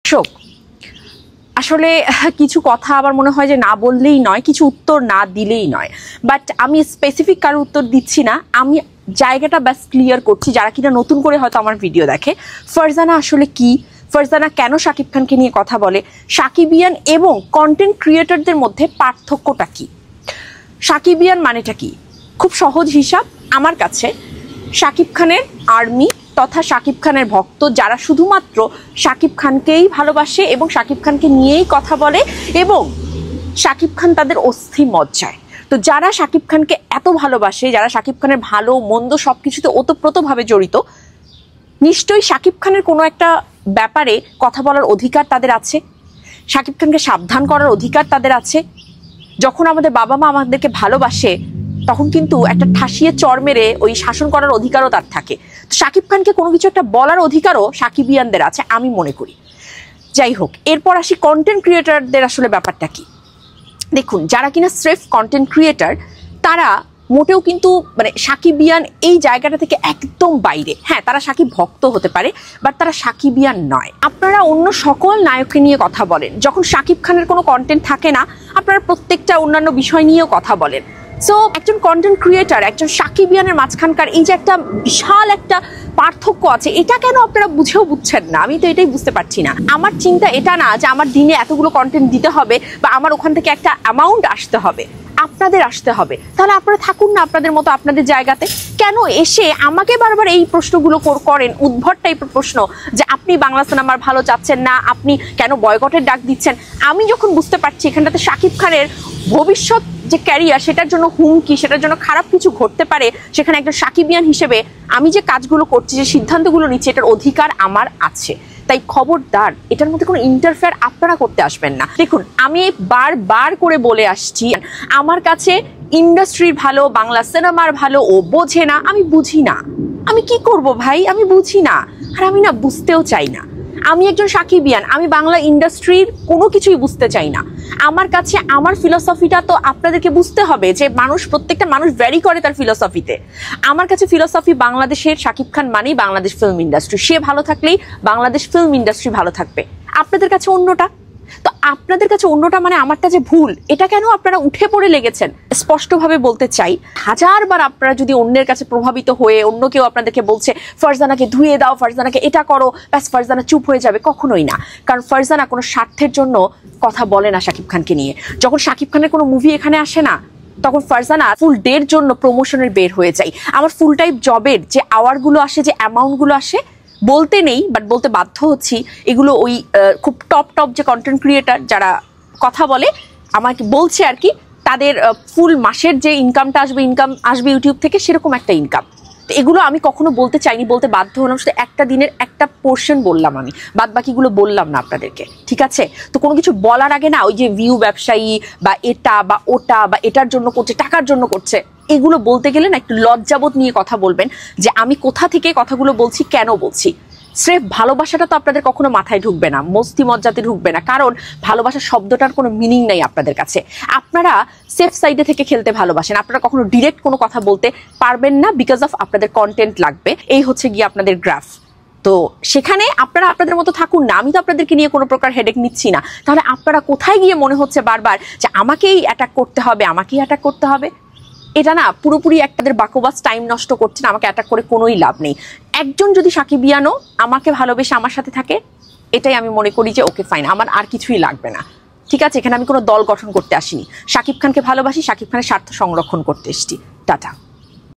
শোক আসলে কিছু কথা আবার মনে হয় যে না বললেই নয়, কিছু উত্তর না দিলেই নয়। বাট আমি স্পেসিফিক কারো উত্তর দিচ্ছি না, আমি জায়গাটা ব্যাস ক্লিয়ার করছি যারা কিনা নতুন করে হয়তো আমার ভিডিও দেখে। ফারজানা আসলে কি, ফারজানা কেন শাকিব খানকে নিয়ে কথা বলে, সাকিবিয়ান এবং কন্টেন্ট ক্রিয়েটরদের মধ্যে পার্থক্যটা কি, সাকিবিয়ান মানেটা কি। খুব সহজ হিসাব আমার কাছে, শাকিব খানের আর্মি তথা শাকিব খানের ভক্ত যারা শুধুমাত্র শাকিব খানকেই ভালোবাসে এবং শাকিব খানকে নিয়েই কথা বলে এবং শাকিব খান তাদের অস্থি মজ্জায়। তো যারা শাকিব খানকে এত ভালোবাসে, যারা শাকিব খানের ভালো মন্দ সব কিছুতে ওতপ্রোতভাবে জড়িত, নিশ্চয়ই শাকিব খানের কোনো একটা ব্যাপারে কথা বলার অধিকার তাদের আছে, শাকিব খানকে সাবধান করার অধিকার তাদের আছে। যখন আমাদের বাবা মা আমাদেরকে ভালোবাসে তখন কিন্তু একটা ঠাসিয়ে চর মেরে ওই শাসন করার অধিকারও তার থাকে। তো শাকিব খানকে কোনো কিছু একটা বলার অধিকারও সাকিবিয়ানদের আছে আমি মনে করি। যাই হোক, এরপর আসি কন্টেন্ট ক্রিয়েটারদের আসলে ব্যাপারটা কি। দেখুন, যারা কিনা স্রেফ কন্টেন্ট ক্রিয়েটার তারা মোটেও কিন্তু মানে সাকিবিয়ান এই জায়গাটা থেকে একদম বাইরে। হ্যাঁ, তারা সাকিব ভক্ত হতে পারে বাট তারা সাকিবিয়ান নয়। আপনারা অন্য সকল নায়ককে নিয়ে কথা বলেন, যখন শাকিব খানের কোনো কন্টেন্ট থাকে না আপনারা প্রত্যেকটা অন্যান্য বিষয় নিয়েও কথা বলেন। সো একজন কন্টেন্ট ক্রিয়েটার একজন সাকিবিয়ানের মাঝখানকার এই যে একটা বিশাল একটা পার্থক্য আছে, এটা কেন আপনারা বুঝেও বুঝছেন না, আমি তো এটাই বুঝতে পারছি না। আমার চিন্তা এটা না যে আমার দিনে এতগুলো কন্টেন্ট দিতে হবে বা আমার ওখান থেকে একটা অ্যামাউন্ট আসতে হবে, আপনাদের আসতে হবে। তাহলে আপনারা থাকুন না আপনাদের মতো আপনাদের জায়গাতে, কেন এসে আমাকে বারবার এই প্রশ্নগুলো করেন, উদ্ভট টাইপের প্রশ্ন যে আপনি বাংলা সিনেমার ভালো চাচ্ছেন না, আপনি কেন বয়কটের ডাক দিচ্ছেন। আমি যখন বুঝতে পারছি এখানটাতে শাকিব খানের ভবিষ্যৎ যে ক্যারিয়ার সেটার জন্য হুমকি, সেটার জন্য খারাপ কিছু ঘটতে পারে, সেখানে একজন সাকিবিয়ান হিসেবে আমি যে কাজগুলো করছি, যে সিদ্ধান্তগুলো নিচ্ছি, এটার অধিকার আমার আছে। তাই খবরদার এটার মধ্যে কোনো ইন্টারফেয়ার আপনারা করতে আসবেন না। দেখুন, আমি বারবার করে বলে আসছি আমার কাছে ইন্ডাস্ট্রির ভালো, বাংলা সিনেমার ভালো ও বোঝে না, আমি বুঝি না। আমি কি করব ভাই, আমি বুঝি না, আর আমি না বুঝতেও চাই না। আমি একজন সাকিবিয়ান, আমি বাংলা ইন্ডাস্ট্রির কোনো কিছুই বুঝতে চাই না। আমার কাছে আমার ফিলসফিটা তো আপনাদেরকে বুঝতে হবে যে প্রত্যেকটা মানুষ ভ্যারি করে তার ফিলসফিতে। আমার কাছে ফিলসফি বাংলাদেশের শাকিব খান মানেই বাংলাদেশ ফিল্ম ইন্ডাস্ট্রি, সে ভালো থাকলেই বাংলাদেশ ফিল্ম ইন্ডাস্ট্রি ভালো থাকবে। আপনাদের কাছে অন্যটা, তো আপনাদের কাছে অন্যটা মানে আমারটা যে ভুল, এটা কেন আপনারা উঠে পড়ে লেগেছেন। স্পষ্টভাবে বলতে চাই, হাজারবার আপনারা যদি অন্যের কাছে প্রভাবিত হয়ে অন্য কেউ আপনাদেরকে বলছে ফারজানাকে ধুয়ে দাও, ফারজানাকে এটা করো, ব্যাস ফারজানা চুপ হয়ে যাবে, কখনোই না। কারণ ফারজানা কোনো স্বার্থের জন্য কথা বলে না শাকিব খানকে নিয়ে। যখন শাকিব খানের কোনো মুভি এখানে আসে না তখন ফারজানা ফুল ডের জন্য প্রমোশনের বের হয়ে যায়। আমার ফুল টাইম জবের যে আওয়ারগুলো আসে, যে অ্যামাউন্টগুলো আসে, বলতে নেই বাট বলতে বাধ্য হচ্ছি, এগুলো ওই খুব টপ যে কন্টেন্ট ক্রিয়েটার যারা কথা বলে আমাকে বলছে আর কি, তাদের ফুল মাসের যে ইনকামটা আসবে ইউটিউব থেকে, সেরকম একটা ইনকাম। তো এগুলো আমি কখনো বলতে চাইনি, বলতে বাধ্য হলাম, শুধু একটা দিনের একটা পোর্শন বললাম, আমি বাদ বাকিগুলো বললাম না আপনাদেরকে, ঠিক আছে। তো কোনো কিছু বলার আগে না ওই যে ভিউ ব্যবসায়ী বা এটা বা ওটা বা এটার জন্য করছে, টাকার জন্য করছে, এগুলো বলতে গেলে না একটু লজ্জাবোধ নিয়ে কথা বলবেন যে আমি কোথা থেকে কথাগুলো বলছি, কেন বলছি। স্রেফ ভালোবাসাটা তো আপনাদের কখনো মাথায় ঢুকবে না, মস্তি মজ্জাতে ঢুকবে না, কারণ ভালোবাসা শব্দটার কোনো মিনিং নাই আপনাদের কাছে। আপনারা সেফ সাইডে থেকে খেলতে ভালোবাসেন, আপনারা কখনো ডিরেক্ট কোনো কথা বলতে পারবেন না, বিকজ অফ আপনাদের কন্টেন্ট লাগবে। এই হচ্ছে গিয়ে আপনাদের গ্রাফ। তো সেখানে আপনারা আপনাদের মতো থাকুন না, আমি তো আপনাদেরকে নিয়ে কোনো প্রকার হেডেক নিচ্ছি না। তাহলে আপনারা কোথায় গিয়ে মনে হচ্ছে বারবার যে আমাকেই অ্যাটাক করতে হবে, আমাকেই অ্যাটাক করতে হবে। এটা না পুরোপুরি একটাদের বাকবাস টাইম নষ্ট করছেন, আমাকে অ্যাটাক করে কোনোই লাভ নেই। একজন যদি সাকিবিয়ানও আমাকে ভালোবেসে আমার সাথে থাকে, এটাই আমি মনে করি যে ওকে ফাইন, আমার আর কিছুই লাগবে না, ঠিক আছে। এখানে আমি কোনো দল গঠন করতে আসিনি, শাকিব খানকে ভালোবাসি, শাকিব খানের স্বার্থ সংরক্ষণ করতে এসেছি। টাটা।